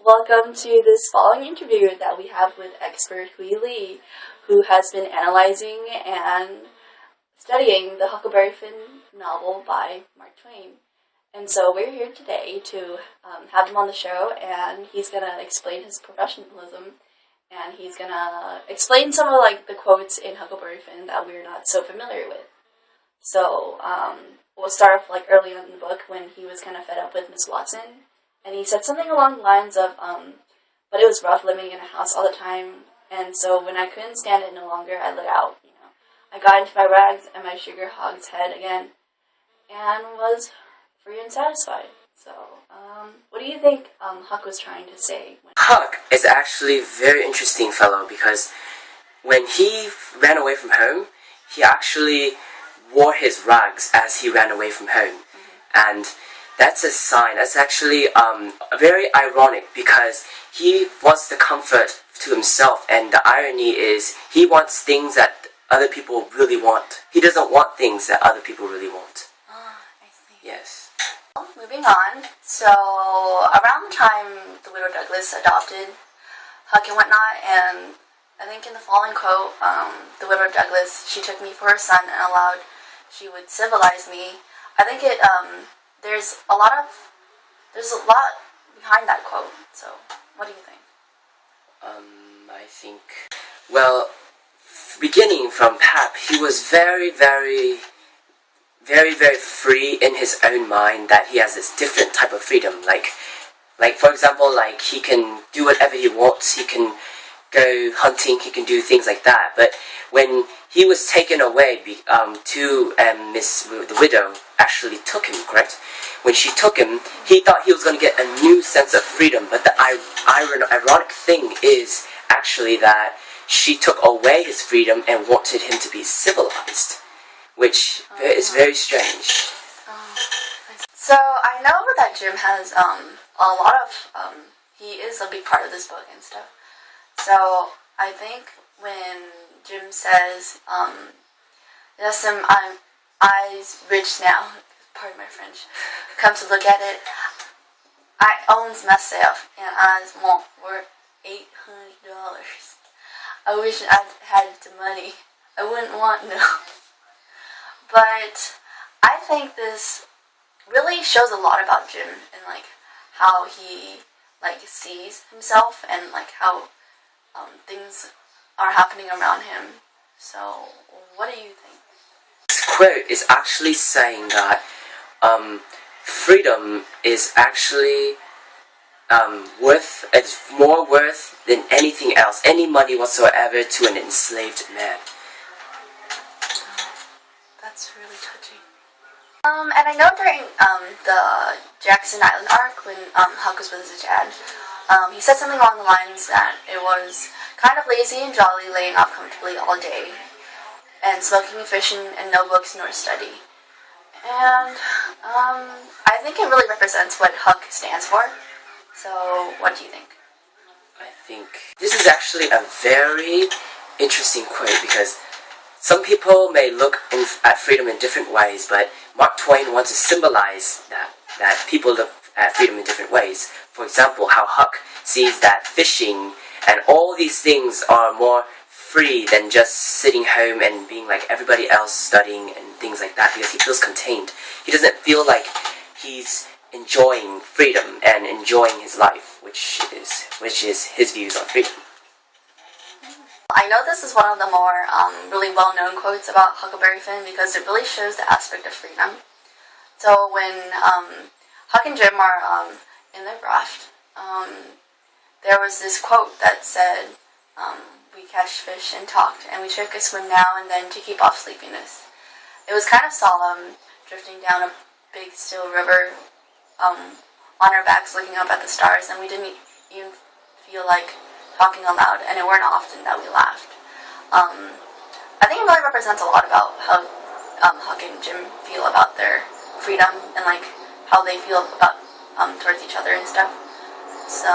Welcome to this following interview that we have with expert Hui Li, who has been analyzing and studying the Huckleberry Finn novel by Mark Twain. And so we're here today to have him on the show, and he's going to explain his professionalism, and he's going to explain some of the quotes in Huckleberry Finn that we're not so familiar with. So we'll start off early on in the book when he was kind of fed up with Miss Watson. And he said something along the lines of, but it was rough living in a house all the time, and so when I couldn't stand it no longer, I lit out, I got into my rags and my sugar hog's head again, and was free and satisfied. So, what do you think Huck was trying to say? Huck is actually a very interesting fellow because when he ran away from home, he actually wore his rags as he ran away from home, and that's a sign. That's actually very ironic because he wants the comfort to himself, and the irony is he wants things that other people really want. He doesn't want things that other people really want. Oh, I see. Yes. Moving on, so around the time the widow Douglas adopted Huck and whatnot, and I think in the following quote, the widow Douglas, she took me for her son and allowed she would civilize me. I think it, there's a lot behind that quote, so what do you think? I think, well, beginning from Pap, he was very, very free in his own mind, that he has this different type of freedom, like for example, he can do whatever he wants, he can go hunting, he can do things like that. But when he was taken away, the widow actually took him, correct? When she took him, he thought he was going to get a new sense of freedom, but the ironic thing is actually that she took away his freedom and wanted him to be civilized, which is very strange. So I know that Jim has a lot of, he is a big part of this book and stuff. So I think when Jim says, yes, I's rich now, pardon my French, come to look at it, I owns myself and I's want worth $800. I wish I had the money. I wouldn't want no. But I think this really shows a lot about Jim and how he sees himself and how things are happening around him. So, what do you think? This quote is actually saying that freedom is actually it's more worth than anything else, any money whatsoever, to an enslaved man. That's really touching. And I know during the Jackson Island arc, when Huck was with his dad, he said something along the lines that it was kind of lazy and jolly, laying off comfortably all day, and smoking and fishing, and no books nor study. And I think it really represents what Huck stands for. So, what do you think? I think this is actually a very interesting quote because some people may look at freedom in different ways, but Mark Twain wants to symbolize that people look at freedom in different ways. For example, how Huck sees that fishing and all these things are more free than just sitting home and being like everybody else, studying and things like that, because he feels contained. He doesn't feel like he's enjoying freedom and enjoying his life, which is his views on freedom. I know this is one of the more really well-known quotes about Huckleberry Finn because it really shows the aspect of freedom. So when Huck and Jim are in their raft, there was this quote that said, we catch fish and talked, and we took a swim now and then to keep off sleepiness. It was kind of solemn, drifting down a big still river, on our backs looking up at the stars, and we didn't even feel like talking aloud, and it weren't often that we laughed. I think it really represents a lot about how Huck and Jim feel about their freedom and how they feel about towards each other and stuff. So,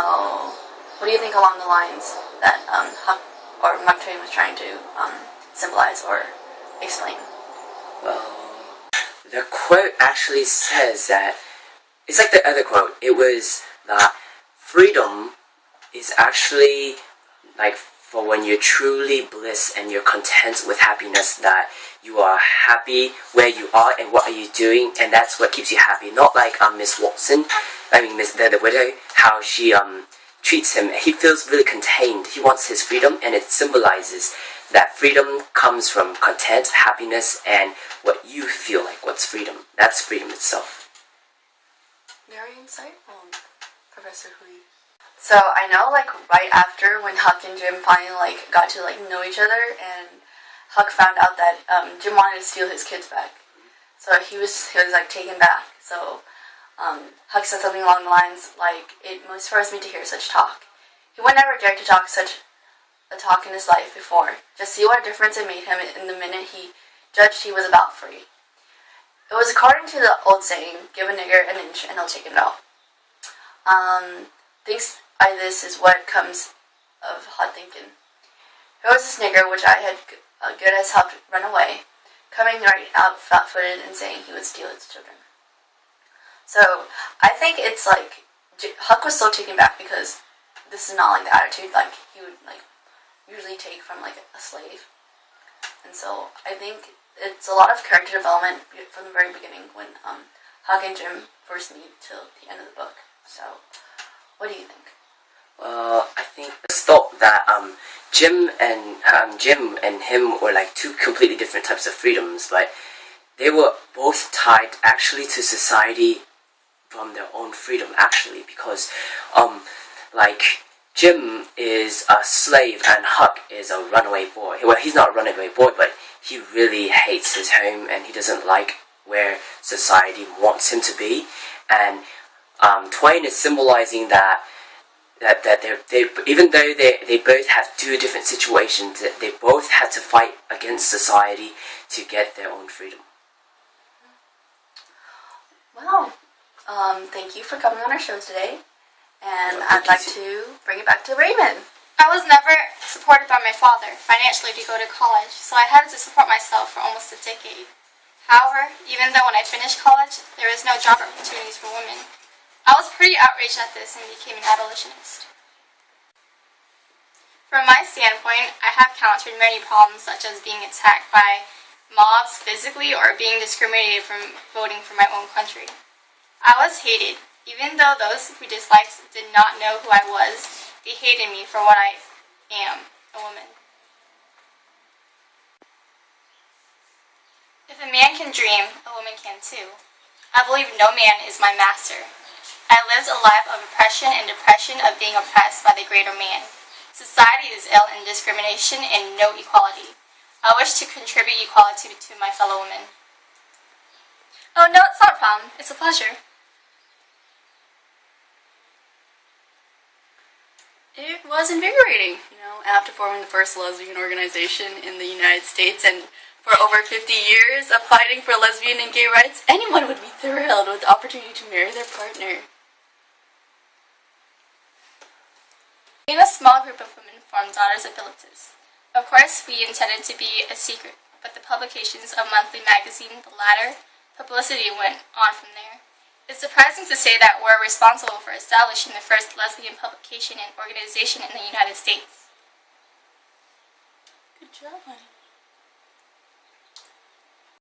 what do you think along the lines that Huck or Mark Twain was trying to symbolize or explain? Well, the quote actually says that it's like the other quote. It was that freedom is actually like for when you're truly bliss and you're content with happiness, that you are happy where you are and what are you doing, and that's what keeps you happy. Not like Miss Watson, I mean Miss the widow, how she treats him. He feels really contained. He wants his freedom, and it symbolizes that freedom comes from content, happiness, and what you feel like. What's freedom? That's freedom itself. Very insightful, Professor Hui. So I know, like, right after when Huck and Jim finally like got to like know each other, and Huck found out that Jim wanted to steal his kids back, so he was like taken back. So Huck said something along the lines like, "It moisturises me to hear such talk. He would never dare to talk such a talk in his life before. Just see what a difference it made him in the minute he judged he was about free." It was according to the old saying, "Give a nigger an inch and he'll take it all." Things like this is what comes of hot thinking. Here was this nigger, which I had good as helped run away, coming right out flat-footed and saying he would steal his children. So I think it's like Huck was so taken back because this is not like the attitude like he would like usually take from like a slave. And so I think it's a lot of character development from the very beginning when Huck and Jim first meet till the end of the book. So what do you think? Well, I think I just thought that Jim and him were like two completely different types of freedoms, but they were both tied actually to society from their own freedom actually, because like Jim is a slave and Huck is a runaway boy. Well, he's not a runaway boy, but he really hates his home and he doesn't like where society wants him to be. And Twain is symbolizing that they even though they both have two different situations, they both had to fight against society to get their own freedom. Well, thank you for coming on our show today, and Well, I'd like to bring it back to Raymond. I was never supported by my father financially to go to college, so I had to support myself for almost a decade. However, even though when I finished college, there was no job opportunities for women, I was pretty outraged at this and became an abolitionist. From my standpoint, I have countered many problems such as being attacked by mobs physically or being discriminated from voting for my own country. I was hated, even though those who disliked did not know who I was. They hated me for what I am, a woman. If a man can dream, a woman can too. I believe no man is my master. I lived a life of oppression and depression of being oppressed by the greater man. Society is ill in discrimination and no equality. I wish to contribute equality to my fellow women. Oh no, it's not a problem. It's a pleasure. It was invigorating, after forming the first lesbian organization in the United States and for over 50 years of fighting for lesbian and gay rights, anyone would be thrilled with the opportunity to marry their partner. We and a small group of women formed Daughters of Bilitis. Of course, we intended to be a secret, but the publications of monthly magazine, The Ladder, publicity went on from there. It's surprising to say that we're responsible for establishing the first lesbian publication and organization in the United States. Good job, honey.